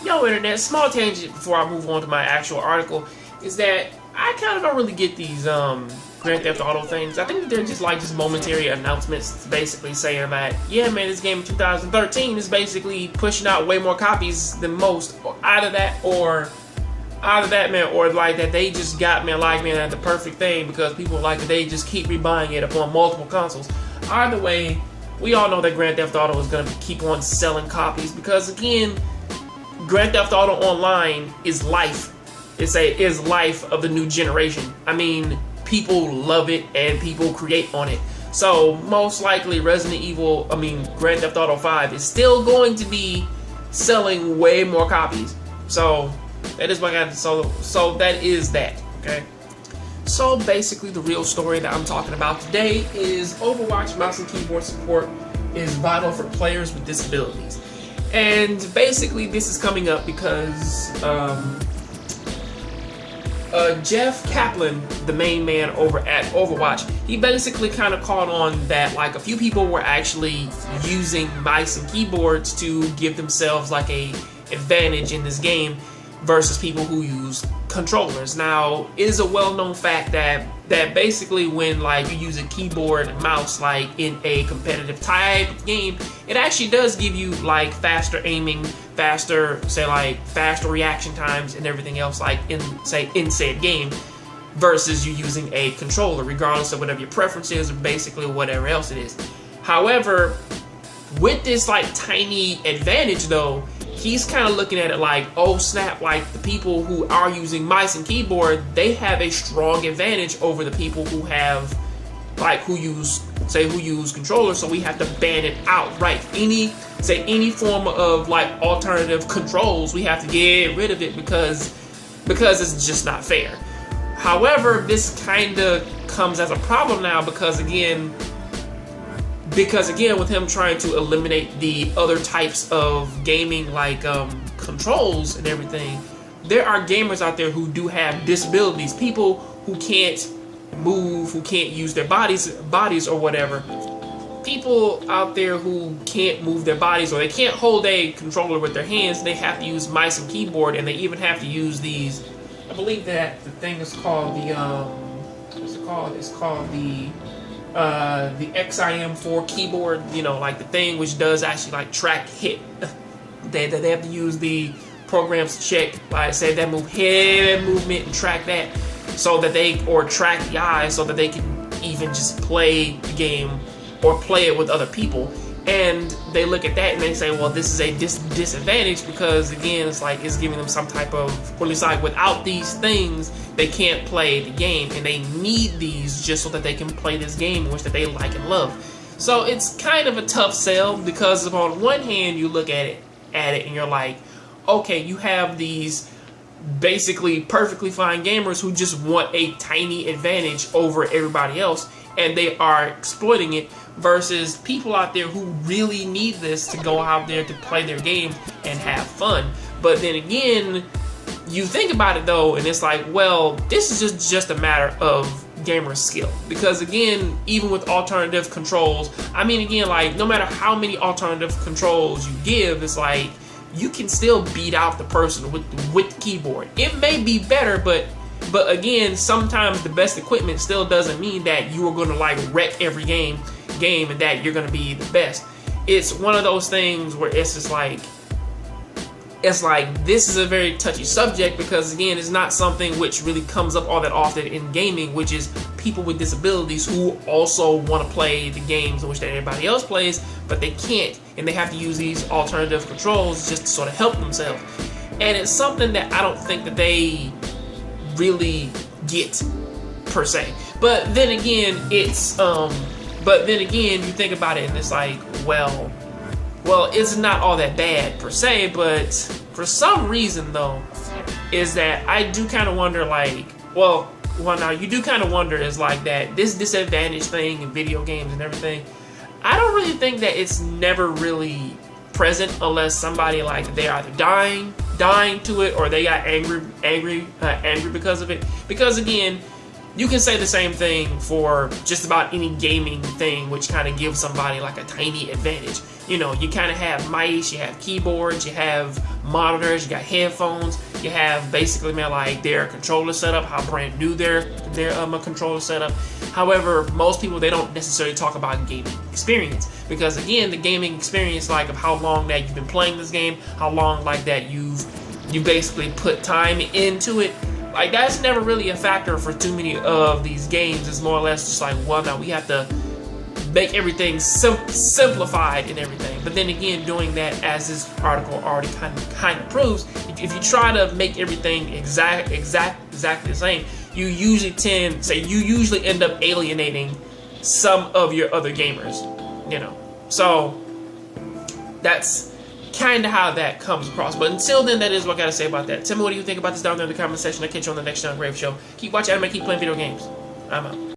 Yo, internet, small tangent before I move on to my actual article, is that I kind of don't really get these Grand Theft Auto things. I think that they're just like just momentary announcements basically saying that, yeah man, this game in 2013 is basically pushing out way more copies than most. Either that man, or like that they just got at the perfect thing because people like that they just keep rebuying it upon multiple consoles. Either way, we all know that Grand Theft Auto is going to keep on selling copies because again, Grand Theft Auto Online is life. Is life of the new generation. I mean, people love it and people create on it. So most likely Grand Theft Auto 5 is still going to be selling way more copies. So that is what I got. So that is that. Okay. So basically, the real story that I'm talking about today is Overwatch mouse and keyboard support is vital for players with disabilities. And basically, this is coming up because Jeff Kaplan, the main man over at Overwatch, he basically kind of caught on that like a few people were actually using mice and keyboards to give themselves like a advantage in this game versus people who use controllers. Now, it is a well-known fact that basically when like you use a keyboard and mouse like in a competitive type of game, it actually does give you like faster aiming, faster reaction times and everything else like in said game versus you using a controller, regardless of whatever your preference is or basically whatever else it is. However, with this like tiny advantage though, he's kind of looking at it like, oh snap, like the people who are using mice and keyboard, they have a strong advantage over the people who have like who use controllers, so we have to ban it outright. Any form of like alternative controls, we have to get rid of it because it's just not fair. However, this kind of comes as a problem now because again, with him trying to eliminate the other types of gaming like controls and everything, there are gamers out there who do have disabilities, people who can't move, who can't use their bodies or whatever. People out there who can't move their bodies or they can't hold a controller with their hands, they have to use mice and keyboard, and they even have to use these, I believe that the thing is called the what's it called? It's called the XIM4 keyboard, you know, like the thing which does actually like track hit. They have to use the programs to check, like say that head movement and track that, so that track the eyes so that they can even just play the game or play it with other people. And they look at that and they say, well, this is a disadvantage because again, it's like it's giving them some type of, or at least like without these things, they can't play the game, and they need these just so that they can play this game which that they like and love. So it's kind of a tough sell because if on one hand you look at it and you're like, okay, you have these basically perfectly fine gamers who just want a tiny advantage over everybody else, and they are exploiting it, versus people out there who really need this to go out there to play their game and have fun. But then again, you think about it though, and it's like, well, this is just a matter of gamer skill. Because again, even with alternative controls, I mean, again, like no matter how many alternative controls you give, it's like you can still beat out the person with the keyboard. It may be better, but again, sometimes the best equipment still doesn't mean that you are going to like wreck every game and that you're going to be the best. It's one of those things where it's just like, this is a very touchy subject because again, it's not something which really comes up all that often in gaming, which is people with disabilities who also want to play the games in which that everybody else plays, but they can't, and they have to use these alternative controls just to sort of help themselves. And it's something that I don't think that they really get per se. But then again, you think about it and it's like, well, it's not all that bad per se, but for some reason though, is that I do kind of wonder like, now you do kind of wonder is like that this disadvantage thing in video games and everything, I don't really think that it's never really present unless somebody like they're either dying to it or they got angry because of it. Because again, you can say the same thing for just about any gaming thing, which kind of gives somebody like a tiny advantage. You know, you kind of have mice, you have keyboards, you have monitors, you got headphones, you have basically, man, like their controller setup, how brand new their controller setup. However, most people, they don't necessarily talk about gaming experience, because again, the gaming experience, like of how long that you've been playing this game, how long like that you basically put time into it. Like, that's never really a factor for too many of these games. It's more or less just like, well, now we have to make everything simplified and everything. But then again, doing that, as this article already kind of proves, if you try to make everything exactly the same, you usually end up alienating some of your other gamers, you know. So that's kind of how that comes across. But until then, that is what I gotta say about that. Tell me, what do you think about this down there in the comment section. I'll catch you on the next Jongravesshow. Keep watching anime, keep playing video games. I'm out.